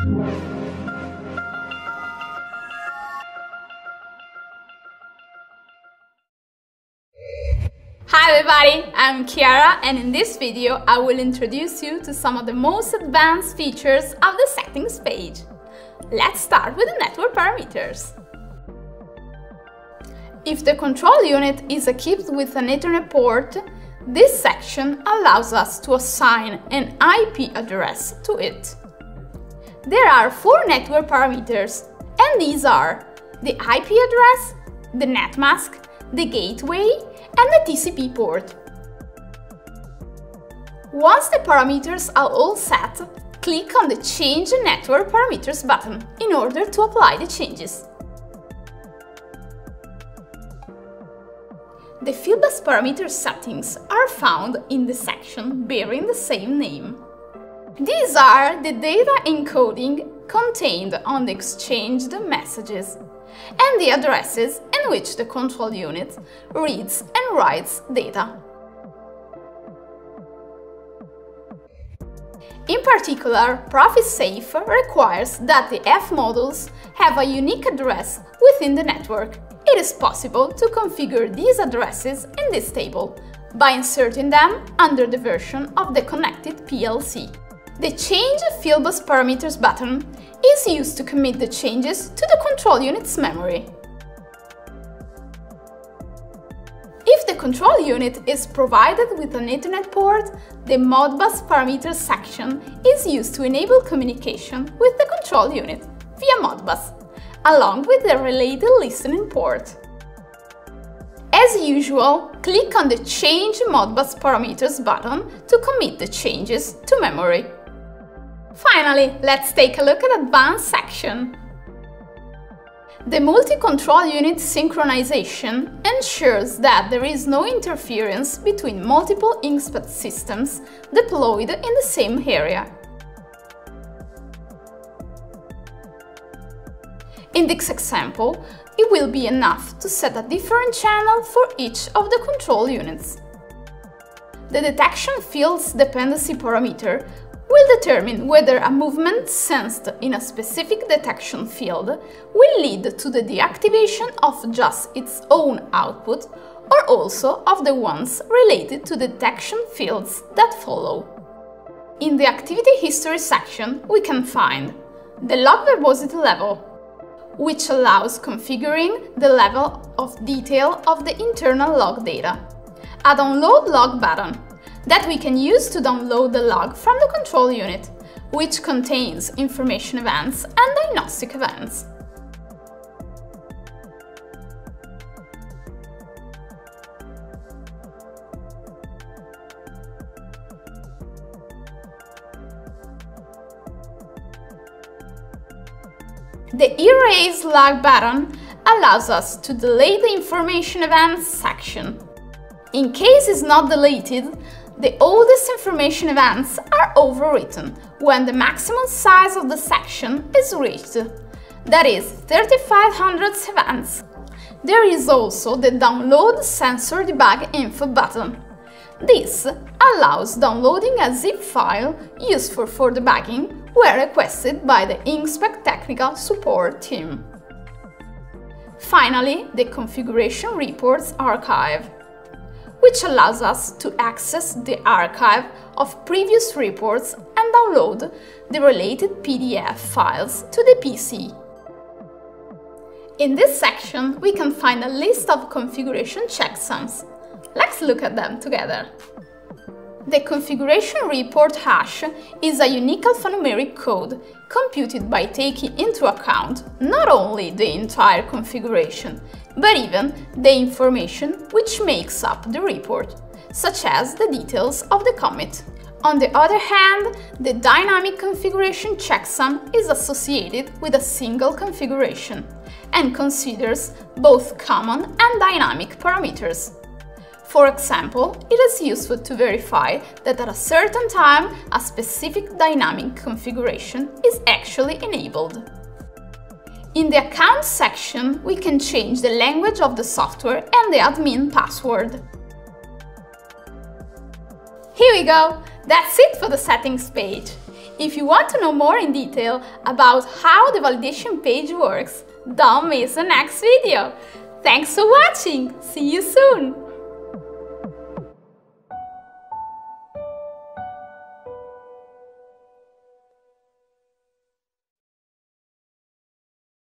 Hi everybody, I'm Chiara, and in this video I will introduce you to some of the most advanced features of the settings page. Let's start with the network parameters. If the control unit is equipped with an Ethernet port, this section allows us to assign an IP address to it. There are 4 network parameters, and these are the IP address, the net mask, the gateway, and the TCP port. Once the parameters are all set, click on the Change Network Parameters button in order to apply the changes. The fieldbus parameter settings are found in the section bearing the same name. These are the data encoding contained on the exchanged messages and the addresses in which the control unit reads and writes data. In particular, ProfitSafe requires that the F modules have a unique address within the network. It is possible to configure these addresses in this table by inserting them under the version of the connected PLC. The Change Fieldbus Parameters button is used to commit the changes to the control unit's memory. If the control unit is provided with an Ethernet port, the Modbus Parameters section is used to enable communication with the control unit via Modbus, along with the related listening port. As usual, click on the Change Modbus Parameters button to commit the changes to memory. Finally, let's take a look at Advanced section. The multi-control unit synchronization ensures that there is no interference between multiple Inxpect systems deployed in the same area. In this example, it will be enough to set a different channel for each of the control units. The detection fields dependency parameter will determine whether a movement sensed in a specific detection field will lead to the deactivation of just its own output or also of the ones related to the detection fields that follow. In the Activity History section, we can find the log verbosity level, which allows configuring the level of detail of the internal log data, a Download Log button, that we can use to download the log from the control unit, which contains information events and diagnostic events. The Erase Log button allows us to delete the Information Events section. In case it's not deleted, the oldest information events are overwritten when the maximum size of the section is reached, that is 3500 events. There is also the Download Sensor Debug Info button. This allows downloading a zip file useful for debugging where requested by the Inxpect technical support team. Finally, the Configuration Reports archive, which allows us to access the archive of previous reports and download the related PDF files to the PC. In this section, we can find a list of configuration checksums. Let's look at them together. The configuration report hash is a unique alphanumeric code computed by taking into account not only the entire configuration, but even the information which makes up the report, such as the details of the commit. On the other hand, the dynamic configuration checksum is associated with a single configuration and considers both common and dynamic parameters. For example, it is useful to verify that at a certain time a specific dynamic configuration is actually enabled. In the Account section, we can change the language of the software and the admin password. Here we go! That's it for the settings page. If you want to know more in detail about how the validation page works, don't miss the next video. Thanks for watching! See you soon!